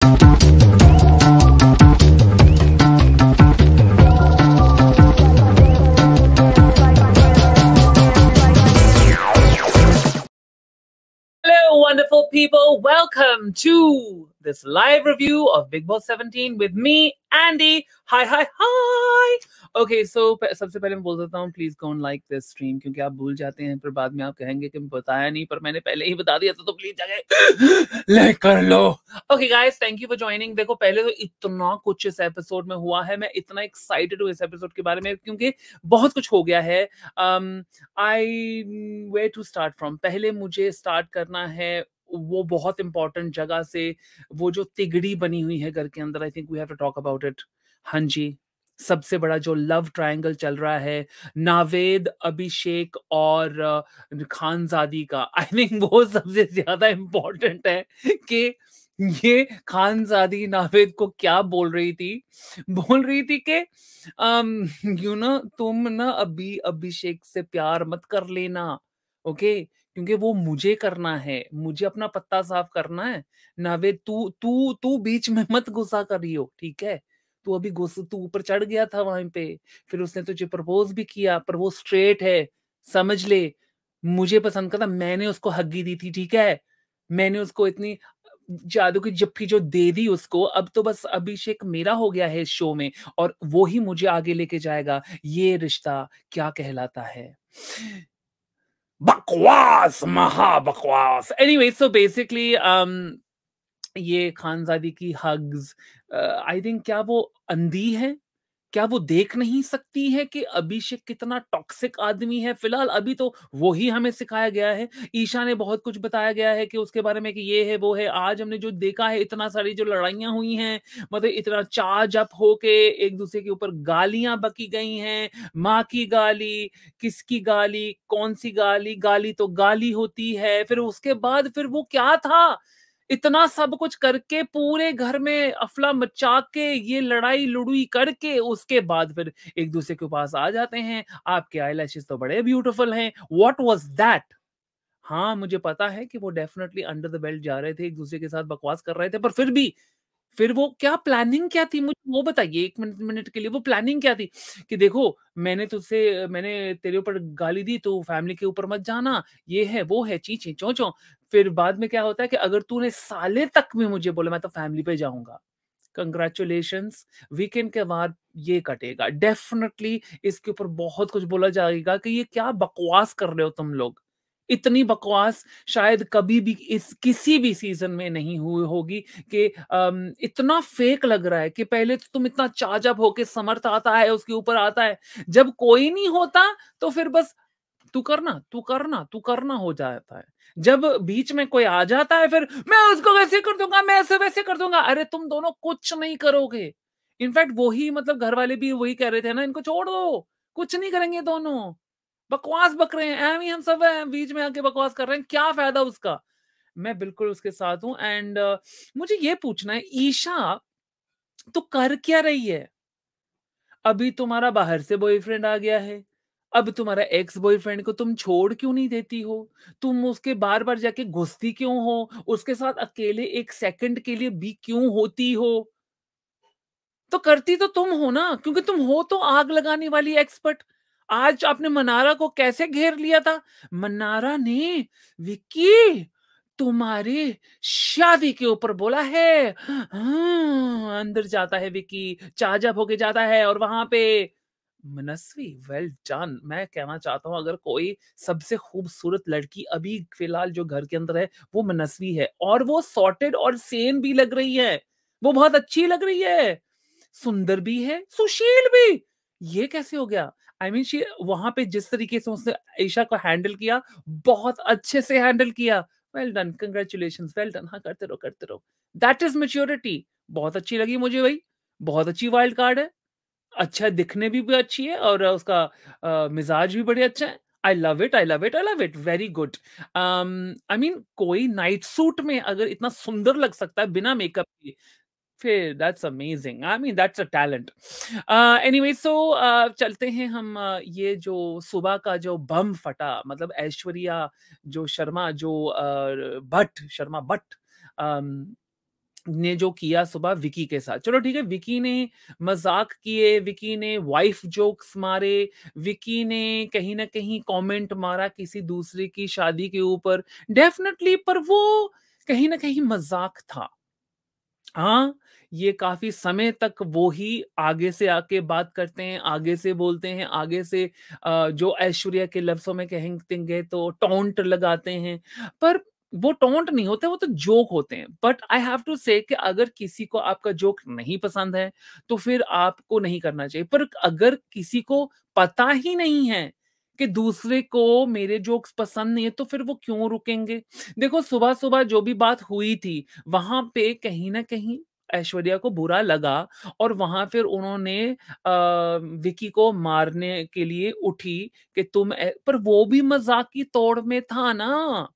Hello, wonderful people. Welcome to this live review of Big Boss 17 with me, Andy. Hi. Okay, so सबसे पहले मैं बोल देता हूँ, please go like this stream, क्योंकि आप भूल जाते हैं, फिर बाद में आप कहेंगे कि मैं बताया नहीं, पर मैंने पहले ही बता दिया था, तो प्लीज जाके लाइक कर लो। Okay guys, thank you for joining. देखो, पहले तो इतना कुछ इस एपिसोड में हुआ है, मैं इतना एक्साइटेड हूँ इस एपिसोड के बारे में, क्योंकि बहुत कुछ हो गया है। आई वेयर टू स्टार्ट फ्रॉम। पहले मुझे स्टार्ट करना है वो बहुत इंपॉर्टेंट जगह से, वो जो तिगड़ी बनी हुई है घर के अंदर। I think we have to talk about it. हाँ जी, सबसे बड़ा जो लव ट्रायंगल चल रहा है नावेद, अभिषेक और खानजादी का, आई थिंक वो सबसे ज्यादा इंपॉर्टेंट है कि ये खानजादी नावेद को क्या बोल रही थी कि यू नो, तुम ना अभी अभिषेक से प्यार मत कर लेना, ओके, क्योंकि वो मुझे करना है, मुझे अपना पत्ता साफ करना है। नावेद, तू तू तू बीच में मत गुस्सा करियो, ठीक है? तू अभी तू ऊपर चढ़ गया था वहां पे, फिर उसने तुझे प्रपोज भी किया, पर वो स्ट्रेट है, समझ ले। मुझे पसंद करता, मैंने उसको हग्गी दी थी, ठीक है? मैंने उसको इतनी जादू की जप्फी जो दे दी उसको, अब तो बस अभिषेक मेरा हो गया है इस शो में, और वो ही मुझे आगे लेके जाएगा। ये रिश्ता क्या कहलाता है? बकवास, महा बकवास। एनीवे, सो बेसिकली ये खानजादी की हग्स, आई थिंक, क्या वो अंधी है? क्या वो देख नहीं सकती है कि अभिषेक कितना टॉक्सिक आदमी है? फिलहाल अभी तो वो ही हमें सिखाया गया है। ईशा ने बहुत कुछ बताया गया है कि उसके बारे में, कि ये है वो है। आज हमने जो देखा है, इतना सारी जो लड़ाइयां हुई हैं, मतलब इतना चार्ज अप होके एक दूसरे के ऊपर गालियां बकी गई हैं। माँ की गाली, किसकी गाली, कौन सी गाली? गाली तो गाली होती है। फिर उसके बाद फिर वो क्या था, इतना सब कुछ करके पूरे घर में अफला मचा के, ये लड़ाई लुड़ुई करके, उसके बाद फिर एक दूसरे के पास आ जाते हैं। आपके आईलैशेस तो बड़े ब्यूटीफुल हैं, व्हाट वाज दैट? हाँ, मुझे पता है कि वो डेफिनेटली अंडर द बेल्ट जा रहे थे, एक दूसरे के साथ बकवास कर रहे थे, पर फिर भी, फिर वो क्या प्लानिंग क्या थी? मुझे वो बताइए, 1 मिनट मिनट के लिए वो प्लानिंग क्या थी? कि देखो, मैंने तेरे ऊपर गाली दी, तो फैमिली के ऊपर मत जाना, ये है, वो है, ची-ची, चों-चों। फिर बाद में क्या होता है कि अगर तूने साले तक में मुझे बोला, मैं तो फैमिली पे जाऊँगा। कांग्रेचुलेशंस, वीकेंड के बाद ये कटेगा। डेफिनिटली इसके ऊपर बहुत कुछ बोला जाएगा कि ये क्या बकवास कर रहे हो तुम लोग। इतनी बकवास शायद कभी भी इस किसी भी सीज़न में नहीं हुई होगी, कि इतना फेक लग रहा है कि पहले तो तुम इतना चार्ज अप होके, समर्थ आता है, उसके ऊपर आता है। जब कोई नहीं होता, तो फिर बस तू करना हो जाता है। जब बीच में कोई आ जाता है, फिर मैं उसको वैसे कर दूँगा, मैं ऐसे वैसे कर दूँगा। अरे तुम दोनों कुछ नहीं करोगे। इनफैक्ट वही, मतलब घर वाले भी वही कह रहे थे ना, इनको छोड़ दो, कुछ नहीं करेंगे दोनों। बकवास बक रहे हैं, ऐवें ही हम सब हैं, बीच में आके बकवास कर रहे हैं, क्या फ़ायदा उसका? मैं बिल्कुल उसके साथ हूँ। एंड मुझे ये पूछना है, ईशा, तू कर क्या रही है? अभी तुम्हारा बाहर से बॉयफ्रेंड आ गया है। अब तुम्हारा एक्स बॉयफ्रेंड को तुम छोड़ क्यों नहीं देती हो? तुम उसके बार-बार जाके घुसती क्यों हो? उसके साथ अकेले 1 सेकंड के लिए भी क्यों होती हो? तो करती तो तुम हो ना, क्योंकि तुम हो तो आग लगाने वाली एक्सपर्ट। आज आपने मनारा को कैसे घेर लिया था? मनारा ने विक्की तुम्हारी शादी के ऊपर बोला है। हाँ, अंदर जाता है विक्की, चार्जअप होके जाता है, और वहां पे मनस्वी, वेल डन। मैं कहना चाहता हूं, अगर कोई सबसे खूबसूरत लड़की अभी फिलहाल जो घर के अंदर है, वो मनस्वी है, और वो सॉर्टेड और सेन भी लग रही है। वो बहुत अच्छी लग रही है, सुंदर भी है, सुशील भी। ये कैसे हो गया? आई मीन, वहां पे जिस तरीके से उसने ईशा को हैंडल किया, बहुत अच्छे से हैंडल किया। Well done, congratulation, well done. हाँ, करते रहो, करते रहो। That is maturity. बहुत अच्छी लगी मुझे भाई, बहुत अच्छी वाइल्ड कार्ड है। अच्छा, दिखने भी अच्छी है, और उसका मिजाज भी बड़े अच्छा है। I love it, I love it, I love it, very good. I mean, कोई नाइट सूट में अगर इतना सुंदर लग सकता है बिना मेकअप के, फिर that's amazing. I mean, that's a talent. Anyway, so चलते हैं हम। ये जो सुबह का जो बम फटा, मतलब ऐश्वर्या जो शर्मा, जो भट्ट, शर्मा भट्ट, ने जो किया सुबह विकी के साथ। चलो ठीक है, विकी ने मज़ाक किए, विकी ने वाइफ जोक्स मारे, विकी ने कहीं न कहीं कमेंट मारा किसी दूसरे की शादी के ऊपर, डेफ़िनेटली, पर वो कहीं न कहीं मज़ाक था। हाँ, ये काफ़ी समय तक वो ही आगे से आके बात करते हैं, आगे से बोलते हैं, आगे से जो ऐश्वर्या के लफ्ज़ों में कहेंगे तो टॉन्ट लगाते हैं। पर वो टॉन्ट नहीं होते, वो तो जोक होते हैं। बट आई हैव टू से कि अगर किसी को आपका जोक नहीं पसंद है, तो फिर आपको नहीं करना चाहिए। पर अगर किसी को पता ही नहीं है कि दूसरे को मेरे जोक्स पसंद नहीं है, तो फिर वो क्यों रुकेंगे? देखो, सुबह-सुबह जो भी बात हुई थी, वहाँ पे कहीं न कहीं ऐश्वर्या को बुरा लगा और वहाँ फिर उन्होंने विकी को मारने के लिए उठी कि तुम पर वो भी मज़ाक की तौड़ में था ना।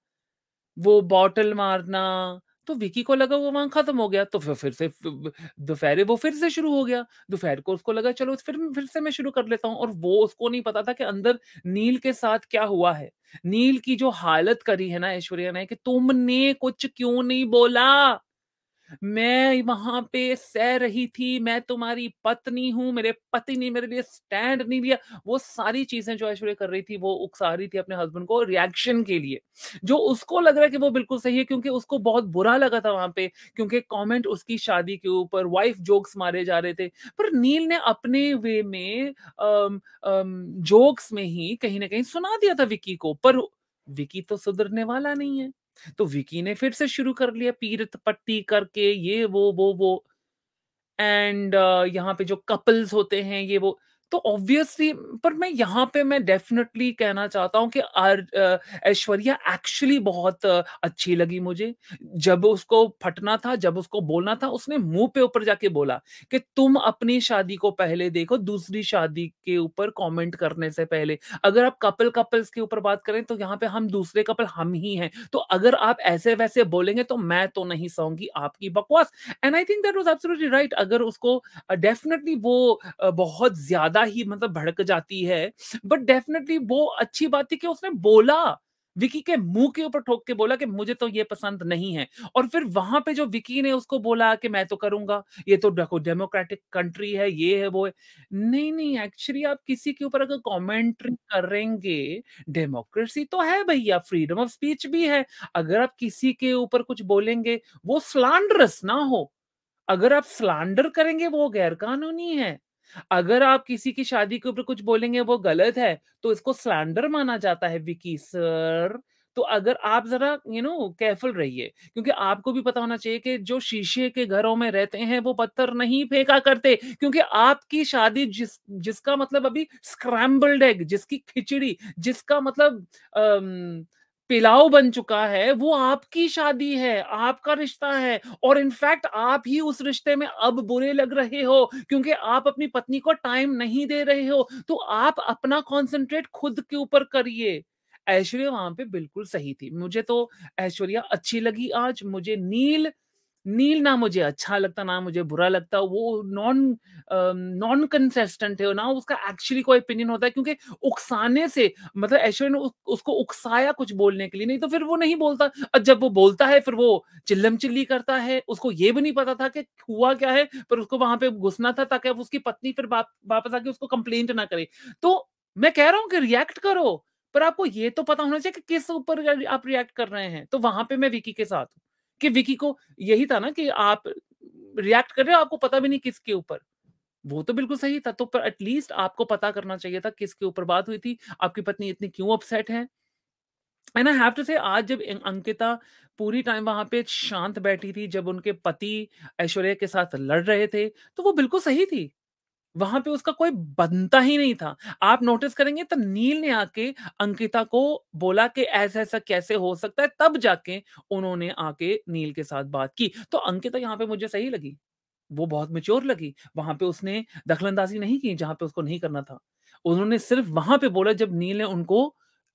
वो बॉटल मारना, तो विकी को लगा वो वहाँ खत्म हो गया, तो फिर से दोपहरे वो फिर से शुरू हो गया। दोपहर को उसको लगा चलो फिर से मैं शुरू कर लेता हूँ, और वो उसको नहीं पता था कि अंदर नील के साथ क्या हुआ है। नील की जो हालत करी है ना ऐश्वर्या ने कि तुमने कुछ क्यों नहीं बोला? मैं वहाँ पे सह रही थी, मैं तुम्हारी पत्नी हूँ, मेरे पति ने मेरे लिए स्टैंड नहीं लिया। वो सारी चीज़ें जो ऐश्वर्या कर रही थी, वो उकसा रही थी अपने हस्बैंड को रिएक्शन के लिए। जो उसको लग रहा है कि वो बिल्कुल सही है, क्योंकि उसको बहुत बुरा लगा था वहाँ पे, क्योंकि कमेंट उसकी शादी के ऊपर वाइफ जोक्स मारे जा रहे थे। पर नील ने अपने वे में जोक्स में ही कहीं न कहीं सुना दिया था विकी को, पर विकी तो सुधरने वाला नहीं है। तो विकी ने फिर से शुरू कर लिया पीरत पट्टी करके ये वो एंड यहाँ पे जो कपल्स होते हैं ये वो, तो ऑब्वियसली, पर मैं यहाँ पे मैं डेफिनेटली कहना चाहता हूँ कि ऐश्वर्या एक्चुअली बहुत अच्छी लगी मुझे। जब उसको फटना था, जब उसको बोलना था, उसने मुंह पे ऊपर जाके बोला कि तुम अपनी शादी को पहले देखो, दूसरी शादी के ऊपर कमेंट करने से पहले। अगर आप कपल्स के ऊपर बात करें तो यहाँ पे हम दूसरे कपल हम ही हैं, तो अगर आप ऐसे वैसे बोलेंगे तो मैं तो नहीं सहूंगी आपकी बकवास। And I think that was absolutely right. अगर उसको डेफ़िनेटली वो बहुत ज़्यादा ही मतलब भड़क जाती है, बट डेफ़िनेटली वो अच्छी बात थी कि उसने बोला, विकी के मुँह के ऊपर ठोक के बोला कि मुझे तो ये पसंद नहीं है। और फिर वहाँ पे जो विकी ने उसको बोला कि मैं तो करूँगा, ये तो देखो डेमोक्रेटिक कंट्री है, ये है, वो है। नहीं, एक्चुअली आप किसी के ऊपर अगर कमेंट्री करेंगे, डेमोक्रेसी तो है भैया, फ्रीडम ऑफ स्पीच भी है। अगर आप किसी के ऊपर कुछ बोलेंगे, वो स्लैंडरस ना हो। अगर आप स्लैंडर करेंगे वो गैर कानूनी है। अगर आप किसी की शादी के ऊपर कुछ बोलेंगे वो गलत है, तो इसको स्लैंडर माना जाता है विकी सर। तो अगर आप ज़रा केयरफुल रहिए, क्योंकि आपको भी पता होना चाहिए कि जो शीशे के घरों में रहते हैं वो पत्थर नहीं फेंका करते, क्योंकि आपकी शादी जिसका मतलब अभी स्क्रैम्बल्ड एग, जिसकी खिचड़ी, जिसका मतलब अम पिलाव बन चुका है, वो आपकी शादी है, आपका रिश्ता है, और इनफैक्ट आप ही उस रिश्ते में अब बुरे लग रहे हो, क्योंकि आप अपनी पत्नी को टाइम नहीं दे रहे हो। तो आप अपना कॉन्संट्रेट खुद के ऊपर करिए। ऐश्वर्या वहाँ पे बिल्कुल सही थी। मुझे तो ऐश्वर्या अच्छी लगी आज। मुझे नील नील ना मुझे अच्छा लगता, ना मुझे बुरा लगता। वो नॉन कंसिस्टेंट है, ना उसका एक्चुअली कोई ओपिनियन होता है, क्योंकि उकसाने से मतलब ऐश्वर्या ने उसको उकसाया कुछ बोलने के लिए, नहीं तो फिर वो नहीं बोलता। और जब वो बोलता है फिर वो चिल्लम-चिल्ली करता है। उसको ये भी नहीं पता था कि हुआ क्या है, पर उसको वहाँ पे घुसना था ताकि अब उसकी पत्नी फिर वापस आके उसको कंप्लेंट ना करे। तो मैं कह रहा हूँ कि रिएक्ट करो, पर आपको ये तो पता होना चाहिए कि किस ऊपर आप रिएक्ट कर रहे हैं। तो वहाँ पे मैं विकी के साथ हूँ, कि विकी को यही था ना कि आप रिएक्ट कर रहे हो, आपको पता भी नहीं किसके ऊपर। वो तो बिल्कुल सही था, तो पर एटलीस्ट आपको पता करना चाहिए था किसके ऊपर बात हुई थी, आपकी पत्नी इतनी क्यों अपसेट है। एंड आई हैव टू से आज जब अंकिता पूरी टाइम वहाँ पे शांत बैठी थी, जब उनके पति ऐश्वर्या के साथ लड़ रहे थे, तो वो बिल्कुल सही थी। वहाँ पे उसका कोई बनता ही नहीं था। आप नोटिस करेंगे तो नील ने आके अंकिता को बोला कि ऐसा-ऐसा कैसे हो सकता है, तब जाके उन्होंने आके नील के साथ बात की। तो अंकिता यहाँ पे मुझे सही लगी। वो बहुत मैच्योर लगी। वहाँ पे उसने दखल-अंदाज़ी नहीं की जहाँ पे उसको नहीं करना था। उन्होंने सिर्फ़ वहाँ पे बोला जब नील ने उनको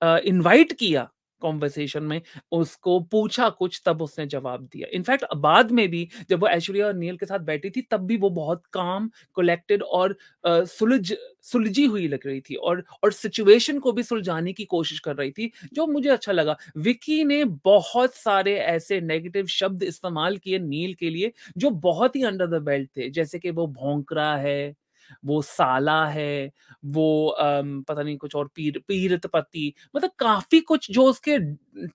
इनवाइट किया। कॉन्वर्सेशन में उसको पूछा कुछ, तब उसने जवाब दिया। इनफैक्ट बाद में भी जब वो ऐश्वर्या और नील के साथ बैठी थी, तब भी वो बहुत काम, कलेक्टेड और सुलझी हुई लग रही थी, और सिचुएशन को भी सुलझाने की कोशिश कर रही थी, जो मुझे अच्छा लगा। विकी ने बहुत सारे ऐसे नेगेटिव शब्द इस्तेमाल किए नील के लिए, जो बहुत ही अंडर द बेल्ट थे, जैसे कि वो भौंकरा है, वो साला है, वो पता नहीं कुछ और, पीरतपति, मतलब काफ़ी कुछ जो उसके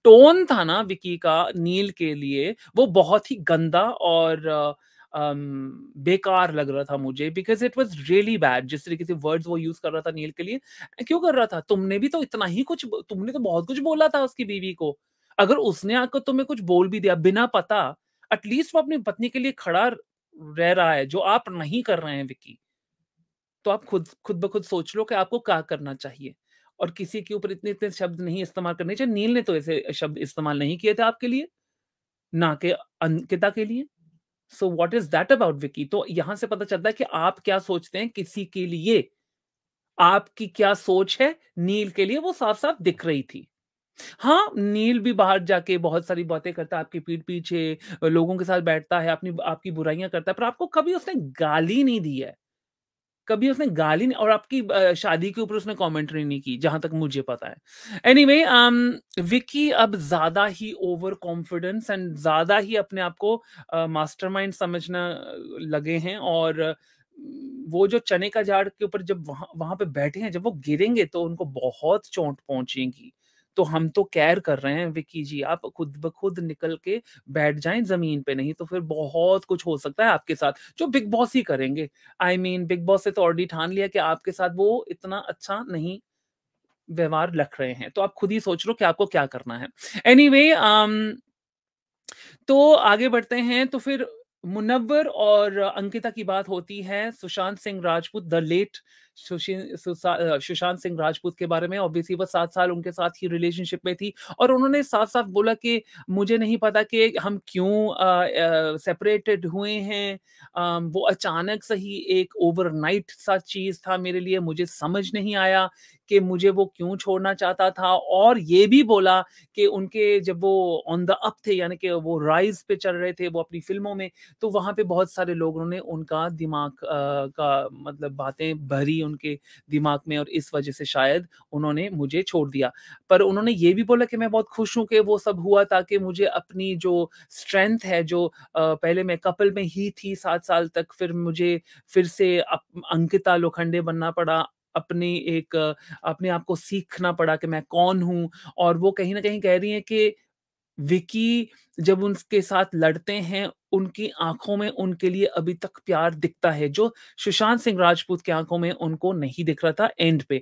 टोन था ना विकी का नील के लिए, वो बहुत ही गंदा और बेकार लग रहा था मुझे, because it was really bad. जिस तरीके से वर्ड्स वो यूज़ कर रहा था नील के लिए, क्यों कर रहा था? तुमने भी तो इतना ही कुछ तुमने तो बहुत कुछ बोला था उसकी बीवी को। अगर उसने आकर तुम्हें कुछ बोल भी दिया बिना पता, एटलीस्ट वो अपनी पत्नी के लिए खड़ा रह रहा है, जो आप नहीं कर रहे हैं विकी। तो आप खुद खुद ब खुद सोच लो कि आपको क्या करना चाहिए, और किसी के ऊपर इतने-इतने शब्द नहीं इस्तेमाल करने चाहिए। नील ने तो ऐसे शब्द इस्तेमाल नहीं किए थे आपके लिए, ना कि अंकिता के लिए। So what is that about Vicky? तो यहाँ से पता चलता है कि आप क्या सोचते हैं किसी के लिए, आपकी क्या सोच है नील के लिए, वो साफ-साफ दिख रही थी। हाँ, नील भी बाहर जाके बहुत सारी बातें करता है आपकी पीठ पीछे, लोगों के साथ बैठता है, अपनी आपकी बुराइयाँ करता है, पर आपको कभी उसने गाली नहीं दी है। कभी उसने गाली नहीं, और आपकी शादी के ऊपर उसने कमेंट्री नहीं की, जहाँ तक मुझे पता है। एनीवे विकी अब ज़्यादा ही ओवर कॉन्फिडेंस एंड ज़्यादा ही अपने आप को मास्टरमाइंड समझना लगे हैं, और वो जो चने का झाड़ के ऊपर जब वहाँ वहाँ पे बैठे हैं, जब वो गिरेंगे तो उनको बहुत चोट पहुँचेगी। तो हम तो केयर कर रहे हैं विकी जी, आप खुद ब खुद निकल के बैठ जाएँ ज़मीन पे, नहीं तो फिर बहुत कुछ हो सकता है आपके साथ, जो बिग बॉस ही करेंगे। आई मीन बिग बॉस ने तो ऑलरेडी ठान लिया कि आपके साथ वो इतना अच्छा नहीं व्यवहार रख रहे हैं। तो आप खुद ही सोच लो कि आपको क्या करना है। एनीवे तो आगे बढ़ते हैं, तो फिर मुनव्वर और अंकिता की बात होती है सुशांत सिंह राजपूत, द लेट सुशांत सिंह राजपूत के बारे में। ऑब्वियसली वो 7 साल उनके साथ ही रिलेशनशिप में थी, और उन्होंने साफ-साफ बोला कि मुझे नहीं पता कि हम क्यों सेपरेटेड हुए हैं। वो अचानक से ही एक ओवरनाइट सा चीज़ था मेरे लिए, मुझे समझ नहीं आया कि मुझे वो क्यों छोड़ना चाहता था, और ये भी बोला कि उनके जब वो ऑन द अप थे, यानी कि वो राइज़ पे चल रहे थे वो अपनी फ़िल्मों में, तो वहाँ पे बहुत सारे लोगों ने उनका दिमाग का मतलब बातें भरी उनके दिमाग में, और इस वज़ह से शायद उन्होंने मुझे छोड़ दिया। पर उन्होंने ये भी बोला कि मैं बहुत खुश हूँ कि वो सब हुआ, ताकि मुझे अपनी जो स्ट्रेंथ है, जो पहले मैं कपल में ही थी 7 साल तक, फिर मुझे फिर से अंकिता लोखंडे बनना पड़ा। अपनी एक अपने आप को सीखना पड़ा कि मैं कौन हूँ, और वो कहीं न कहीं कह रही हैं कि विकी जब उनके साथ लड़ते हैं, उनकी आँखों में उनके लिए अभी तक प्यार दिखता है, जो सुशांत सिंह राजपूत की आँखों में उनको नहीं दिख रहा था एंड पे।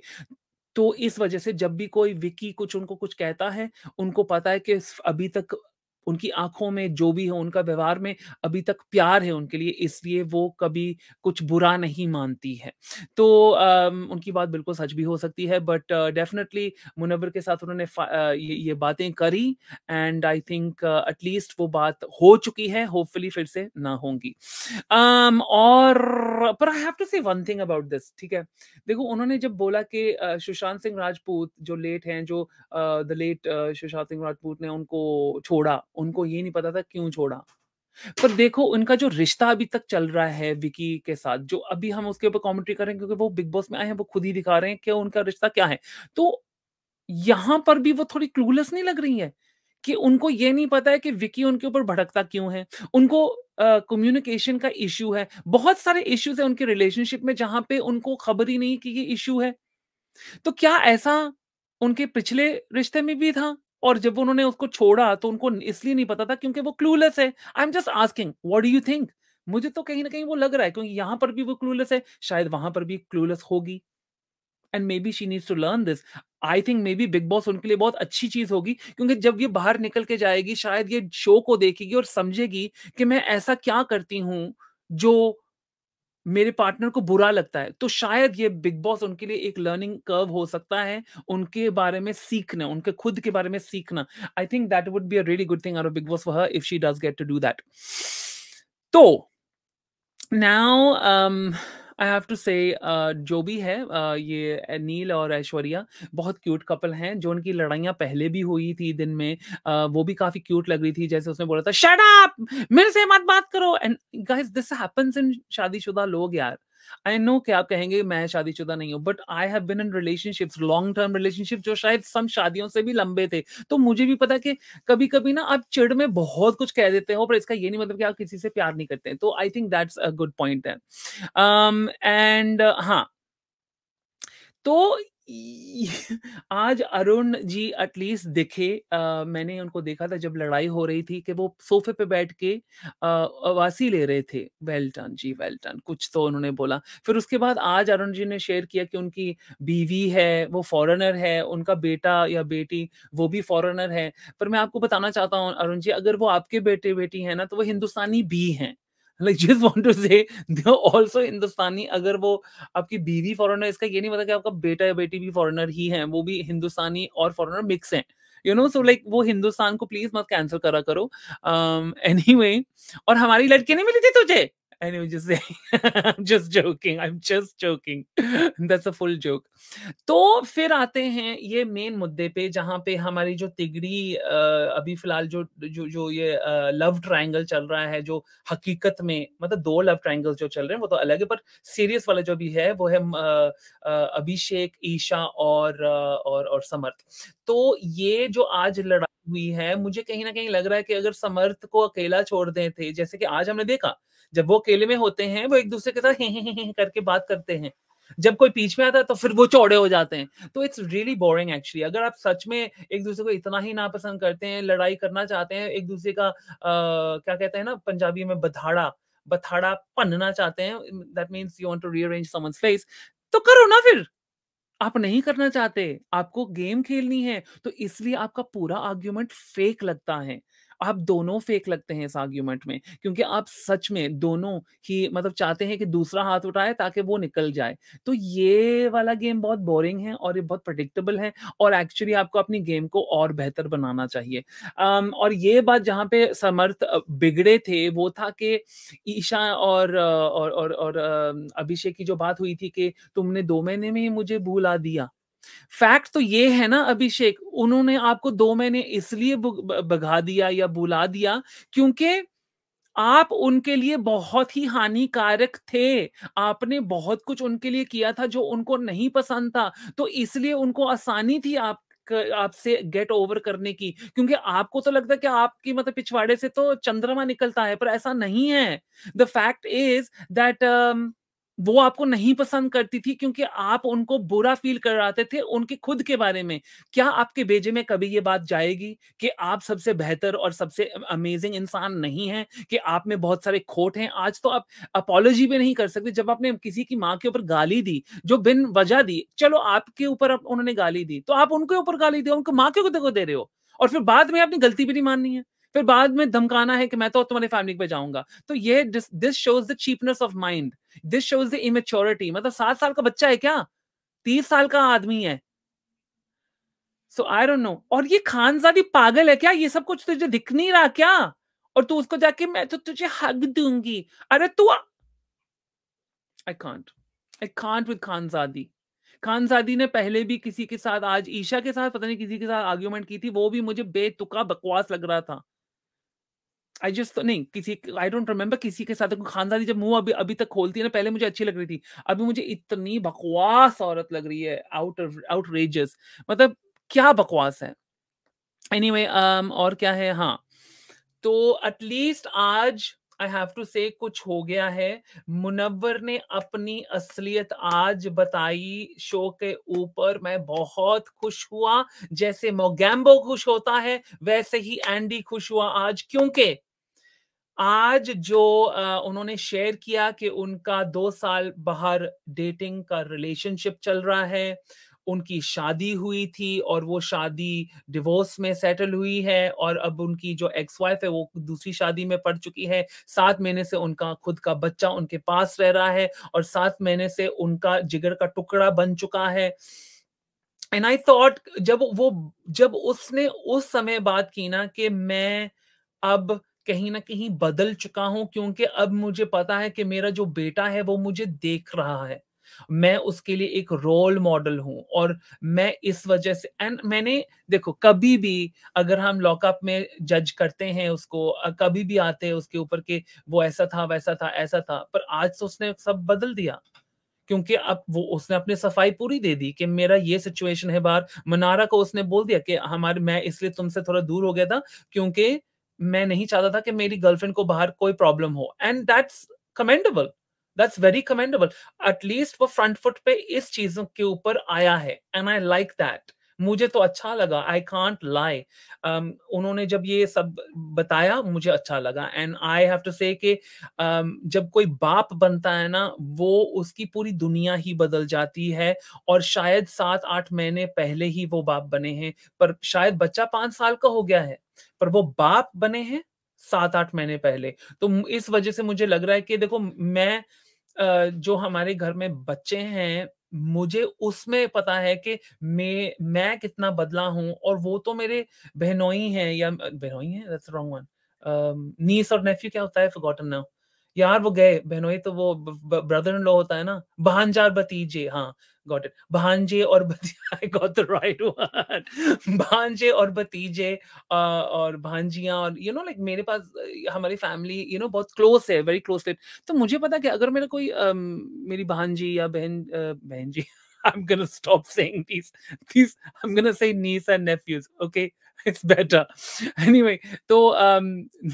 तो इस वजह से जब भी कोई विकी कुछ उनको कुछ कहता है, उनको पता है कि स अभी तक उनकी आँखों में जो भी है, उनका व्यवहार में अभी तक प्यार है उनके लिए, इसलिए वो कभी कुछ बुरा नहीं मानती है। तो उनकी बात बिल्कुल सच भी हो सकती है, बट डेफ़िनिटली मुनव्वर के साथ उन्होंने ये बातें करी, and I think at least वो बात हो चुकी है, होपफुली फिर से ना होंगी। और पर आई हैव टू से वन थिंग अबाउट दिस, ठीक है? देखो उन्होंने जब बोला कि सुशांत सिंह राजपूत जो लेट हैं, जो द लेट सुशांत सिंह राजपूत ने उनको छोड़ा, उनको ये नहीं पता था क्यों छोड़ा। पर देखो उनका जो रिश्ता अभी तक चल रहा है विकी के साथ, जो अभी हम उसके ऊपर कमेंट्री कर रहे हैं क्योंकि वो बिग बॉस में आए हैं, वो खुद ही दिखा रहे हैं कि उनका रिश्ता क्या है। तो यहाँ पर भी वो थोड़ी क्लूलेस नहीं लग रही हैं, कि उनको ये नहीं पता है कि विकी उनके ऊपर भड़कता क्यों है। उनको कम्युनिकेशन का इश्यू है। बहुत सारे इश्यूज़ हैं उनके रिलेशनशिप में जहाँ पे उनको खबर ही नहीं कि ये इश्यू है। तो क्या ऐसा उनके पिछले रिश्ते में भी था? और जब उन्होंने उसको छोड़ा तो उनको इसलिए नहीं पता था क्योंकि वो क्लूलेस है। I am just asking what do you think? मुझे तो कहीं न कहीं वो लग रहा है, क्योंकि यहाँ पर भी वो क्लूलेस है, शायद वहाँ पर भी क्लूलेस होगी। And maybe she needs to learn this. I think maybe Bigg Boss उनके लिए बहुत अच्छी चीज़ होगी, क्योंकि जब ये बाहर निकल के जाएगी, शायद ये शो को देखेगी और समझेगी कि मैं ऐसा क्या करती हूँ, जो मेरे पार्टनर को बुरा लगता है। तो शायद ये बिग बॉस उनके लिए एक लर्निंग कर्व हो सकता है, उनके बारे में सीखना, उनके खुद के बारे में सीखना। I think that would be a really good thing out of Bigg Boss for her if she does get to do that. तो now I have to say जो भी है ये नील और ऐश्वर्या बहुत क्यूट कपल हैं। जो उनकी लड़ाइयाँ पहले भी हुई थी दिन में वो भी काफ़ी क्यूट लग रही थी। जैसे उसने बोला था शट अप! मेरे से मत बात करो and guys this happens in शादीशुदा लोग यार। आई नो कि आप कहेंगे मैं शादीशुदा नहीं हूँ but I have been in relationships long term relationship जो शायद सम शादियों से भी लंबे थे। तो मुझे भी पता है कि कभी-कभी ना आप चिढ़ में बहुत कुछ कह देते हो पर इसका ये नहीं मतलब कि आप किसी से प्यार नहीं करते हैं। तो I think that's a good point है। एंड हाँ, तो इ आज अरुण जी एटलीस्ट दिखे मैंने उनको देखा था जब लड़ाई हो रही थी कि वो सोफ़े पे बैठ के अवासी ले रहे थे। वेल डन जी, वेल डन कुछ तो उन्होंने बोला। फिर उसके बाद आज अरुण जी ने शेयर किया कि उनकी बीवी है, वो फ़ॉरेनर है, उनका बेटा या बेटी वो भी फ़ॉरेनर है। पर मैं आपको बताना चाहता हूँ अरुण जी अगर वो आपके बेटे-बेटी हैं ना तो वो हिंदुस्तानी भी हैं। लाइक जस्ट वांट टू से दे आर आल्सो हिंदुस्तानी अगर वो आपकी बीवी फॉरेनर इसका ये नहीं मतलब कि आपका बेटा या बेटी भी फॉरेनर ही है, वो भी हिंदुस्तानी और फॉरेनर मिक्स हैं। यू नो सो लाइक वो हिंदुस्तान को प्लीज़ मत कैंसल करा करो। एनीवे और हमारी लड़की नहीं मिली थी तुझे? Anyway just saying just joking I am just joking that's a full joke. तो फिर आते हैं ये मेन मुद्दे पे जहाँ पे हमारी जो तिगड़ी अभी फ़िलहाल जो जो जो ये लव ट्रायंगल चल रहा है जो हकीकत में मतलब 2 लव ट्रायंगल्स जो चल रहे हैं वो तो अलग है पर सीरियस वाला जो भी है वो है अभिषेक, ईशा और समर्थ। तो ये जो आज लड़ाई हुई है मुझे कहीं न कहीं लग रहा है कि अगर समर्थ को अकेला छोड़ दें थे जैसे कि आज हमने देखा, जब वो अकेले में होते हैं वो एक-दूसरे के साथ हे करके बात करते हैं। जब कोई बीच में आता है तो फिर वो चौड़े हो जाते हैं। तो इट्स रियली बोरिंग एक्चुअली अगर आप सच में एक-दूसरे को इतना ही नापसंद करते हैं, लड़ाई करना चाहते हैं, एक-दूसरे का क्या कहते हैं ना पंजाबी में बथाड़ा बथाड़ा भनना चाहते हैं that means you want to rearrange someone's face तो करो ना फिर। आप नहीं करना चाहते, आपको गेम खेलनी है, तो इसलिए आपका पूरा आर्ग्यूमेंट फेक लगता है। आप दोनों फेक लगते हैं इस आर्ग्यूमेंट में, क्योंकि आप सच में दोनों ही मतलब चाहते हैं कि दूसरा हाथ उठाए ताकि वो निकल जाए। तो ये वाला गेम बहुत बोरिंग है और ये बहुत प्रेडिक्टेबल है और एक्चुअली आपको अपनी गेम को और बेहतर बनाना चाहिए। और ये बात जहाँ पे समर्थ बिगड़े थे, वो था कि ईशा और अभिषेक की जो बात हुई थी कि तुमने 2 महीने में ही मुझे भुला दिया। फैक्ट तो ये है ना अभिषेक, उन्होंने आपको 2 महीने इसलिए भगा दिया या भुला दिया क्योंकि आप उनके लिए बहुत ही हानिकारक थे। आपने बहुत कुछ उनके लिए किया था जो उनको नहीं पसंद था, तो इसलिए उनको आसानी थी आपसे गेट ओवर करने की क्योंकि आपको तो लगता है कि आपकी मतलब पिछवाड़े से तो चंद्रमा निकलता है, पर ऐसा नहीं है। द फैक्ट इज़ दैट वो आपको नहीं पसंद करती थी क्योंकि आप उनको बुरा फ़ील कराते थे उनके खुद के बारे में। क्या आपके भेजे में कभी ये बात जाएगी कि आप सबसे बेहतर और सबसे अमेज़िंग इंसान नहीं हैं, कि आप में बहुत सारे खोट हैं? आज तो आप अपोलॉजी भी नहीं कर सकते जब आपने किसी की माँ के ऊपर गाली दी, जो बिन वजह दी। चलो आपके ऊपर अब उन्होंने गाली दी, तो आप उनके ऊपर गाली दो, उनको माँ क्यों को दे रहे हो? और फिर बाद में अपनी गलती भी नहीं माननी है। फिर बाद में धमकाना है कि मैं तो तुम्हारी फैमिली पे जाऊँगा। तो ये this shows the cheapness of mind, this shows the immaturity मतलब 7 साल का बच्चा है क्या? 30 साल का आदमी है। सो आई डोंट नो और ये खानज़ादी पागल है क्या? ये सब कुछ तुझे दिख नहीं रहा क्या? और तू उसको जाके मैं तो तुझे हग दूँगी। अरे तू I can't I can't with Khanzadi. Khanzadi ने पहले भी किसी के साथ आज ईशा के साथ पता नहीं किसी के साथ आर्गुमेंट की थी, वो भी मुझे बेतुका बकवास लग रहा था। आई जस्ट नहीं किसी आई डोंट रिमेंबर किसी के साथ खानदानी जब मुँह अभी अभी तक खोलती है ना पहले मुझे अच्छी लग रही थी। अभी मुझे इतनी बकवास औरत लग रही है आउटरेजियस मतलब क्या बकवास है। एनीवे और क्या है हाँ, तो एटलीस्ट आज आई हैव टू से कुछ हो गया है। मुनव्वर ने अपनी असलियत आज बताई शो के ऊपर। मैं बहुत खुश हुआ। जैसे मोगैम्बो खुश होता है, वैसे ही एंडी खुश हुआ आज क्योंकि आज जो उन्होंने शेयर किया कि उनका 2 साल बाहर डेटिंग का रिलेशनशिप चल रहा है। उनकी शादी हुई थी और वो शादी डिवोर्स में सेटल हुई है और अब उनकी जो एक्स वाइफ है वो दूसरी शादी में पड़ चुकी है। 7 महीने से उनका खुद का बच्चा उनके पास रह रहा है और 7 महीने से उनका जिगर का टुकड़ा बन चुका है। एंड आई थॉट जब उसने उस समय बात की ना कि मैं अब कहीं न कहीं बदल चुका हूँ, क्योंकि अब मुझे पता है कि मेरा जो बेटा है वो मुझे देख रहा है। मैं उसके लिए एक रोल मॉडल हूँ और मैं इस वजह से एंड मैंने देखो कभी भी अगर हम लॉकअप में जज करते हैं उसको कभी भी आते हैं उसके ऊपर कि वो ऐसा था, वैसा था, ऐसा था, पर आज तो उसने सब बदल दिया। क्योंकि अब वो उसने अपनी सफाई पूरी दे दी कि मेरा ये सिचुएशन है बाहर। मनारा को उसने बोल दिया कि हमारे मैं इसलिए तुमसे थोड़ा दूर हो गया था क्योंकि मैं नहीं चाहता था कि मेरी गर्लफ्रेंड को बाहर कोई प्रॉब्लम हो and that's commendable, that's very commendable. At least वो फ्रंट फुट पे इस चीज़ों के ऊपर आया है एंड आई लाइक दैट। मुझे तो अच्छा लगा, आई कांट लाई। उन्होंने जब ये सब बताया मुझे अच्छा लगा एंड आई हैव टू से कि जब कोई बाप बनता है ना, वो उसकी पूरी दुनिया ही बदल जाती है और शायद 7-8 महीने पहले ही वो बाप बने हैं, पर शायद बच्चा 5 साल का हो गया है, पर वो बाप बने हैं 7-8 महीने पहले। तो इस वजह से मुझे लग रहा है कि देखो मैं जो हमारे घर में बच्चे हैं, मुझे उसमें पता है कि मैं कितना बदला हूँ और वो तो मेरे बहनोई हैं या बहनोई हैं? That's the wrong one. Niece और नेफ्यू क्या होता है? Forgotten now. यार वो गए, बहनोई तो वो ब्रदर इन लॉ होता है ना, भांजा और भतीजे, हाँ, गॉट इट। भांजे और भती I got the right word. भांजे और भतीजे और भांजियाँ और लाइक मेरे पास हमारी फैमिली बहुत क्लोज है, वेरी क्लोज। तो मुझे पता है कि अगर मेरा कोई मेरी भांजी या बहन जी I'm gonna stop saying these I'm gonna say niece and nephews, okay? It's better. Anyway, तो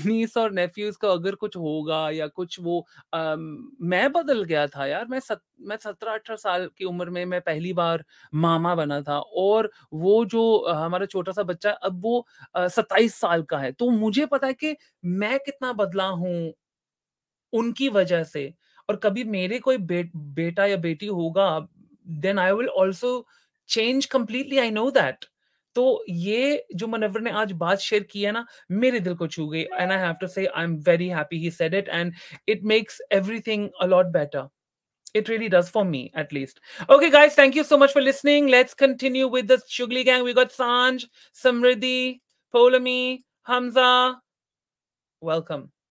niece और nephews का अगर कुछ होगा या कुछ वो मैं बदल गया था यार। मैं 17-18 साल की उम्र में मैं पहली बार मामा बना था और वो जो हमारा छोटा-सा बच्चा है, अब वो 27 साल का है। तो मुझे पता है कि मैं कितना बदला हूँ उनकी वजह से। और कभी मेरे कोई बेटा या बेटी होगा, then I will also change completely, I know that. तो ये जो मनव्वर ने आज बात शेयर की है ना, मेरे दिल को छू गई एंड आई हैव टू से I am very happy he said it and it makes everything a lot better. It really does for me, at least. Okay, guys, thank you so much for listening. Let's continue with the Shugli gang. We got Sanj, Samriddhi, Polami, Hamza. Welcome.